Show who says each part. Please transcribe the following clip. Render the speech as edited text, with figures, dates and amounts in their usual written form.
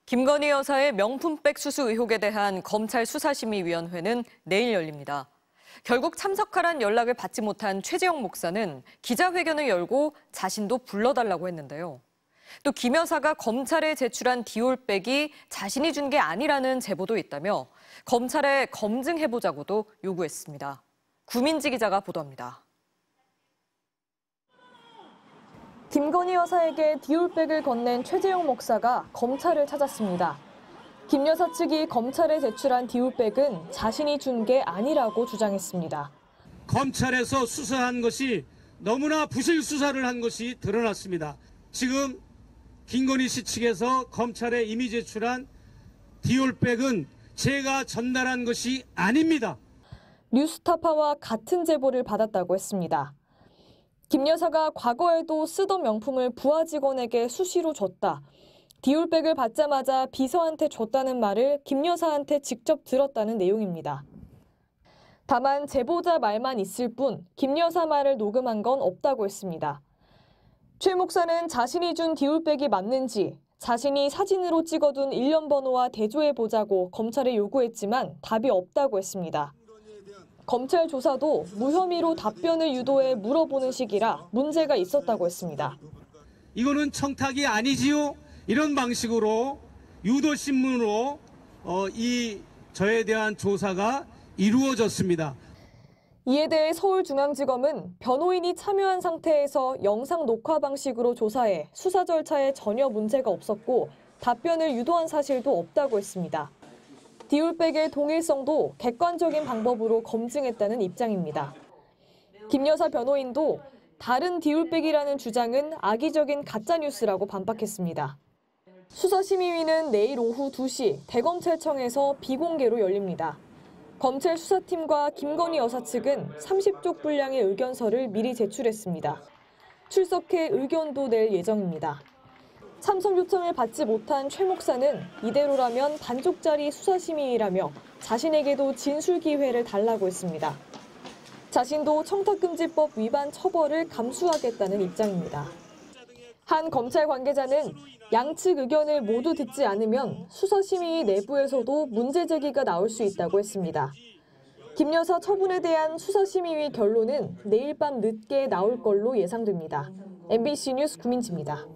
Speaker 1: 김건희 여사의 명품백 수수 의혹에 대한 검찰 수사심의위원회는 내일 열립니다. 결국 참석하란 연락을 받지 못한 최재형 목사는 기자회견을 열고 자신도 불러달라고 했는데요. 또 김 여사가 검찰에 제출한 디올백이 자신이 준 게 아니라는 제보도 있다며 검찰에 검증해보자고도 요구했습니다. 구민지 기자가 보도합니다.
Speaker 2: 김건희 여사에게 디올백을 건넨 최재형 목사가 검찰을 찾았습니다. 김 여사 측이 검찰에 제출한 디올백은 자신이 준 게 아니라고 주장했습니다.
Speaker 3: 검찰에서 수사한 것이 너무나 부실 수사를 한 것이 드러났습니다. 지금 김건희 씨 측에서 검찰에 이미 제출한 디올백은 제가 전달한 것이 아닙니다.
Speaker 2: 뉴스타파와 같은 제보를 받았다고 했습니다. 김 여사가 과거에도 쓰던 명품을 부하 직원에게 수시로 줬다. 디올백을 받자마자 비서한테 줬다는 말을 김 여사한테 직접 들었다는 내용입니다. 다만 제보자 말만 있을 뿐 김 여사 말을 녹음한 건 없다고 했습니다. 최 목사는 자신이 준 디올백이 맞는지 자신이 사진으로 찍어둔 일련 번호와 대조해보자고 검찰에 요구했지만 답이 없다고 했습니다. 검찰 조사도 무혐의로 답변을 유도해 물어보는 식이라 문제가 있었다고 했습니다.
Speaker 3: 이거는 청탁이 아니지요? 이런 방식으로 유도신문으로 저에 대한 조사가 이루어졌습니다.
Speaker 2: 이에 대해 서울중앙지검은 변호인이 참여한 상태에서 영상 녹화 방식으로 조사해 수사 절차에 전혀 문제가 없었고 답변을 유도한 사실도 없다고 했습니다. 디올백의 동일성도 객관적인 방법으로 검증했다는 입장입니다. 김 여사 변호인도 다른 디올백이라는 주장은 악의적인 가짜뉴스라고 반박했습니다. 수사심의위는 내일 오후 2시 대검찰청에서 비공개로 열립니다. 검찰 수사팀과 김건희 여사 측은 30쪽 분량의 의견서를 미리 제출했습니다. 출석해 의견도 낼 예정입니다. 참석 요청을 받지 못한 최 목사는 이대로라면 반쪽짜리 수사심의라며 자신에게도 진술 기회를 달라고 했습니다. 자신도 청탁금지법 위반 처벌을 감수하겠다는 입장입니다. 한 검찰 관계자는 양측 의견을 모두 듣지 않으면 수사심의 내부에서도 문제 제기가 나올 수 있다고 했습니다. 김 여사 처분에 대한 수사심의위 결론은 내일 밤 늦게 나올 걸로 예상됩니다. MBC 뉴스 구민지입니다.